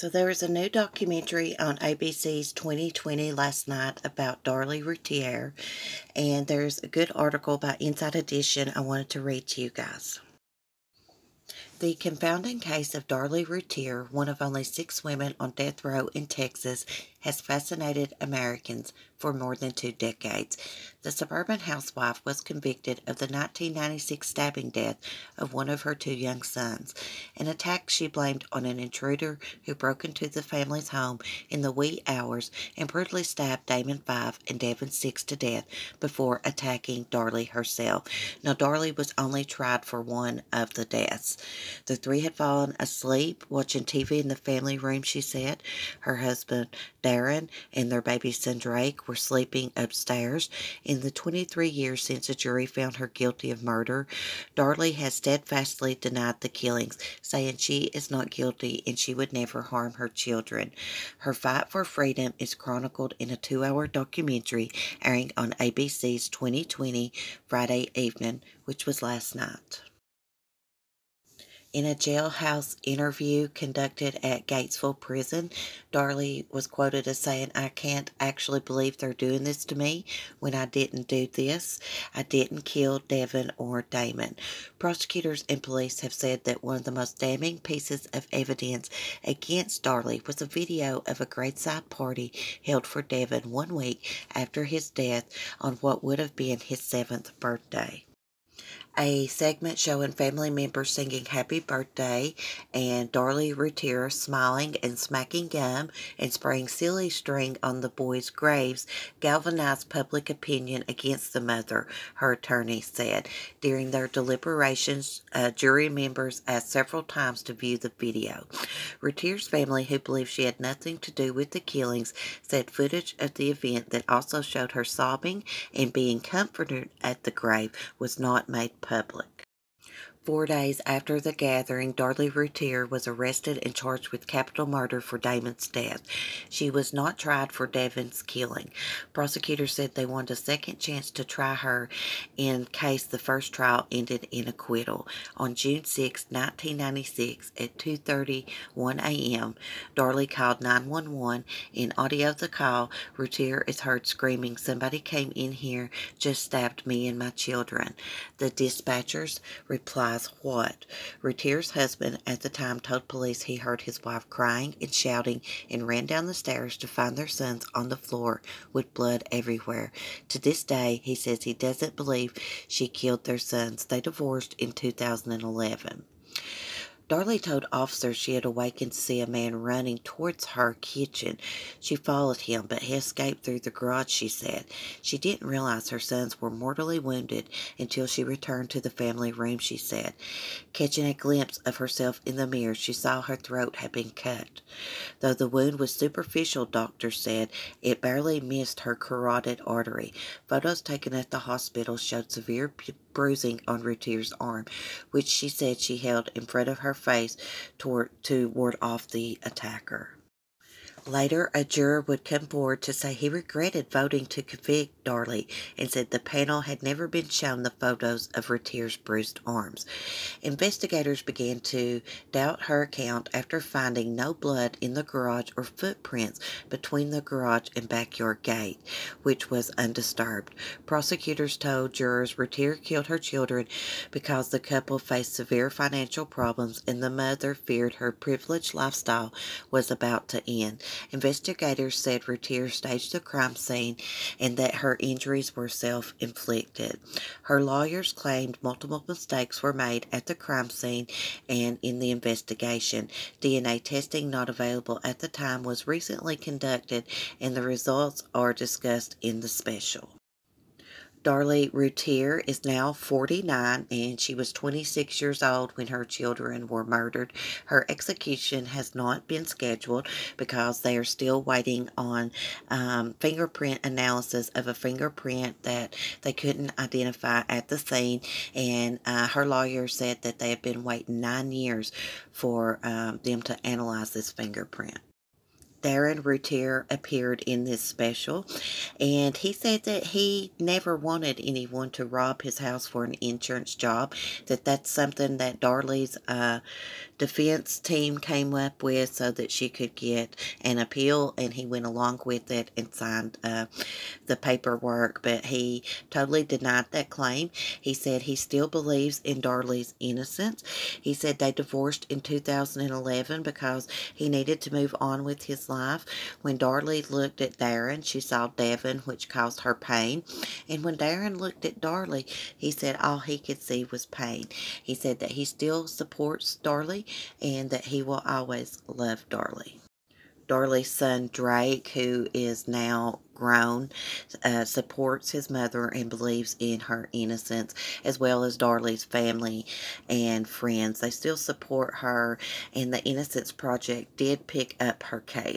So there was a new documentary on ABC's 2020 last night about Darlie Routier, and there's a good article by Inside Edition I wanted to read to you guys. The confounding case of Darlie Routier, one of only 6 women on death row in Texas, has fascinated Americans for more than 2 decades. The suburban housewife was convicted of the 1996 stabbing death of one of her 2 young sons, an attack she blamed on an intruder who broke into the family's home in the wee hours and brutally stabbed Damon 5 and Devin 6 to death before attacking Darlie herself. Now, Darlie was only tried for one of the deaths. The 3 had fallen asleep watching TV in the family room, she said. Her husband, Darren, and their baby son, Drake, were sleeping upstairs. In the 23 years since a jury found her guilty of murder, Darlie has steadfastly denied the killings, saying she is not guilty and she would never harm her children. Her fight for freedom is chronicled in a 2-hour documentary airing on ABC's 2020 Friday evening, which was last night. In a jailhouse interview conducted at Gatesville Prison, Darlie was quoted as saying, "I can't actually believe they're doing this to me when I didn't do this. I didn't kill Devin or Damon." Prosecutors and police have said that one of the most damning pieces of evidence against Darlie was a video of a graveside party held for Devin 1 week after his death on what would have been his 7th birthday. A segment showing family members singing happy birthday and Darlie Routier smiling and smacking gum and spraying silly string on the boys' graves galvanized public opinion against the mother, her attorney said. During their deliberations, jury members asked several times to view the video. Routier's family, who believed she had nothing to do with the killings, said footage of the event that also showed her sobbing and being comforted at the grave was not made public. 4 days after the gathering, Darlie Routier was arrested and charged with capital murder for Damon's death. She was not tried for Devin's killing. Prosecutors said they wanted a second chance to try her in case the first trial ended in acquittal. On June 6, 1996, at 2:31 a.m., Darlie called 911. In audio of the call, Routier is heard screaming, "Somebody came in here, just stabbed me and my children." The dispatchers replied, "What?" Routier's husband at the time told police he heard his wife crying and shouting and ran down the stairs to find their sons on the floor with blood everywhere. To this day, he says he doesn't believe she killed their sons. They divorced in 2011. Darlie told officers she had awakened to see a man running towards her kitchen. She followed him, but he escaped through the garage, she said. She didn't realize her sons were mortally wounded until she returned to the family room, she said. Catching a glimpse of herself in the mirror, she saw her throat had been cut. Though the wound was superficial, doctors said, it barely missed her carotid artery. Photos taken at the hospital showed severe bruising on Routier's arm, which she said she held in front of her face to ward off the attacker. Later, a juror would come forward to say he regretted voting to convict Darlie and said the panel had never been shown the photos of Routier's bruised arms. Investigators began to doubt her account after finding no blood in the garage or footprints between the garage and backyard gate, which was undisturbed. Prosecutors told jurors Routier killed her children because the couple faced severe financial problems and the mother feared her privileged lifestyle was about to end. Investigators said Routier staged the crime scene and that her injuries were self-inflicted. Her lawyers claimed multiple mistakes were made at the crime scene and in the investigation. DNA testing not available at the time was recently conducted, and the results are discussed in the special. Darlie Routier is now 49, and she was 26 years old when her children were murdered. Her execution has not been scheduled because they are still waiting on fingerprint analysis of a fingerprint that they couldn't identify at the scene, and her lawyer said that they have been waiting 9 years for them to analyze this fingerprint. Darren Routier appeared in this special, and he said that he never wanted anyone to rob his house for an insurance job, that's something that Darlie's defense team came up with so that she could get an appeal, and he went along with it and signed the paperwork, but he totally denied that claim. He said he still believes in Darlie's innocence. He said they divorced in 2011 because he needed to move on with his life. When Darlie looked at Darren, she saw Devin, which caused her pain. And when Darren looked at Darlie, he said all he could see was pain. He said that he still supports Darlie and that he will always love Darlie. Darlie's son Drake, who is now grown, supports his mother and believes in her innocence, as well as Darlie's family and friends. They still support her, and the Innocence Project did pick up her case.